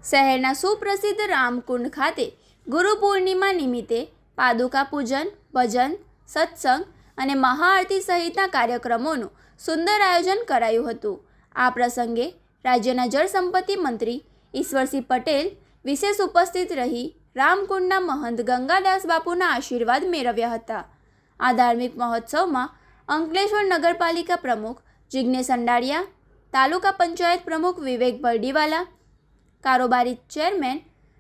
શહેરના સુપ્રસિદ્ધ રામકુંડ ખાતે ગુરુ પૂર્ણિમા નિમિત્તે પાદુકા પૂજન, ભજન, સત્સંગ અને મહાઆરતી સહિતના કાર્યક્રમોનું સુંદર આયોજન કરાયું હતું। આ પ્રસંગે રાજ્યના જળસંપત્તિ મંત્રી ઈશ્વરસિંહ પટેલ વિશેષ ઉપસ્થિત રહી રામકુંડના મહંત ગંગાદાસ બાપુના આશીર્વાદ મેળવ્યા હતા। આ ધાર્મિક મહોત્સવમાં અંકલેશ્વર નગરપાલિકા પ્રમુખ જિજ્ઞેશ અંડાળિયા, તાલુકા પંચાયત પ્રમુખ વિવેક ભરડીવાલા, કારોબારી ચેરમેન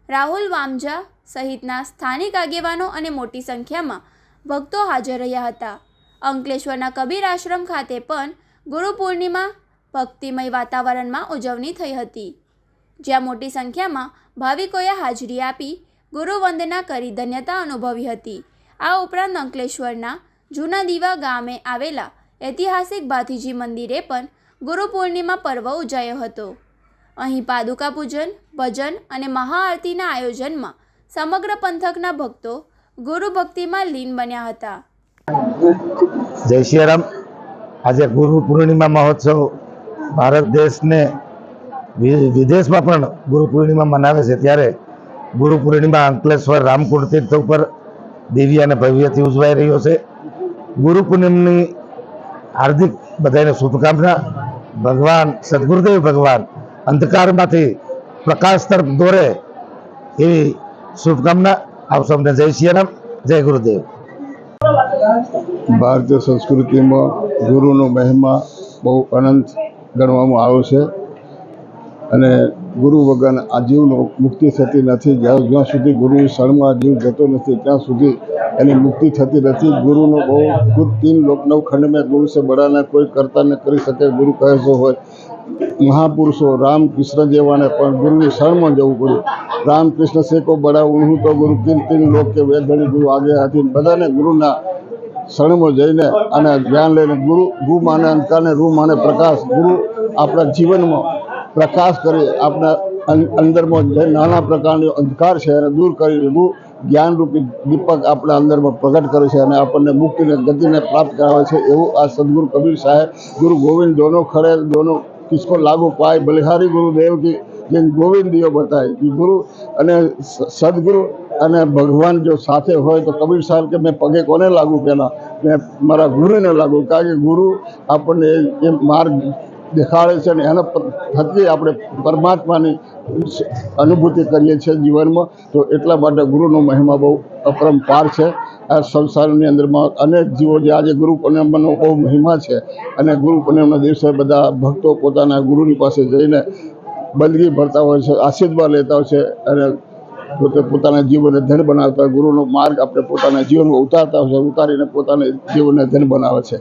રાહુલ વામજા સહિતના સ્થાનિક આગેવાનો અને મોટી સંખ્યામાં ભક્તો હાજર રહ્યા હતા। અંકલેશ્વરના કબીર આશ્રમ ખાતે પણ ગુરુ પૂર્ણિમા ભક્તિમય વાતાવરણમાં ઉજવણી થઈ હતી, જ્યાં મોટી સંખ્યામાં ભાવિકોએ હાજરી આપી ગુરુ વંદના કરી ધન્યતા અનુભવી હતી। આ ઉપરાંત અંકલેશ્વરના જૂના દીવા ગામે આવેલા ઐતિહાસિક ભાથીજી મંદિરે પણ ગુરુ પૂર્ણિમા પર્વ ઉજવાયો હતો। અહીં પાદુકા પૂજન, ભજન અને મહાઆરતીના આયોજનમાં સમગ્ર પંથકના ભક્તો ગુરુ ભક્તિમાં લીન બન્યા હતા। જય શ્રી રામ। આજે ગુરુ પૂર્ણિમા મહોત્સવ ભારત દેશને વિદેશમાં પણ ગુરુ પૂર્ણિમા મનાવે છે, ત્યારે ગુરુ પૂર્ણિમા અંકલેશ્વર રામકુંડ તીર્થ ઉપર દિવ્ય અને ભવ્યથી ઉજવાઈ રહ્યો છે। ગુરુ પૂર્ણિમાની હાર્દિક બધાને શુભકામના। ભગવાન સદગુરુદેવ ભગવાન અંધકારમાંથી પ્રકાશ તરફ દોરે એવી શુભકામના। આપ સૌને જય શ્રી રામ, જય ગુરુદેવ। ભારતીય સંસ્કૃતિમાં ગુરુનો મહિમા બહુ અનંત ગણવામાં આવ્યો છે અને ગુરુ વગર આ જીવનો મુક્તિ થતી નથી। જ્યાં સુધી ગુરુની શરણમાં જીવ જતો નથી ત્યાં સુધી એની મુક્તિ થતી નથી। ગુરુનો બહુ તીન લોક નવખંડ में गुरु से बड़ा न कोई करता न કરી શકે। ગુરુ કહે છે હોય મહાપુરુષો રામ કૃષ્ણ જેવાને પણ ગુરુની શરણમાં જવું પડ્યું। રામ કૃષ્ણ से को बड़ा उन्हों तो गुरु तीन लोक के वे घड़ी गुरु आगे हाथी बधाने गुरुना શરણમાં જઈને અને જ્ઞાન લઈને ગુરુ માને અંધકાર ને રૂ માને પ્રકાશ। ગુરુ આપણા જીવનમાં પ્રકાશ કરી આપણા અંદરમાં જે નાના પ્રકારની અંધકાર છે એને દૂર કરી ગુરુ જ્ઞાનરૂપી દીપક આપણા અંદરમાં પ્રગટ કરે છે અને આપણને મુક્તિને ગતિને પ્રાપ્ત કરાવે છે। એવું આ સદગુરુ કબીર સાહેબ ગુરુ ગોવિંદ દોનો ખड़े दोनों किसको लागू पाए बलिहारी गुरुदेव की जिन गोविंद दियो बताए। गुरु અને સદગુરુ અને ભગવાન જો સાથે હોય તો કબીર સાહેબ કે મેં પગે કોને લાગુ પહેલાં મેં મારા ગુરુને લાગુ, કારણ કે ગુરુ આપણને એ માર્ગ દેખાડે છે અને એના થકી આપણે પરમાત્માની અનુભૂતિ કરીએ છીએ જીવનમાં। તો એટલા માટે ગુરુનો મહિમા બહુ અપરંપાર છે। આ સંસારની અંદરમાં અનેક જીવો જે આજે ગુરુ પૂર્ણિમાનો બહુ મહિમા છે અને ગુરુ પૂર્ણિમાના દિવસે બધા ભક્તો પોતાના ગુરુની પાસે જઈને બંદગી ભરતા હોય છે, આશીર્વાદ લેતા હોય છે અને પોતાના જીવનને ધન બનાવતા હોય। ગુરુનો માર્ગ આપણે પોતાના જીવનમાં ઉતારતા હોય છે, ઉતારીને પોતાના જીવનને ધન બનાવે છે।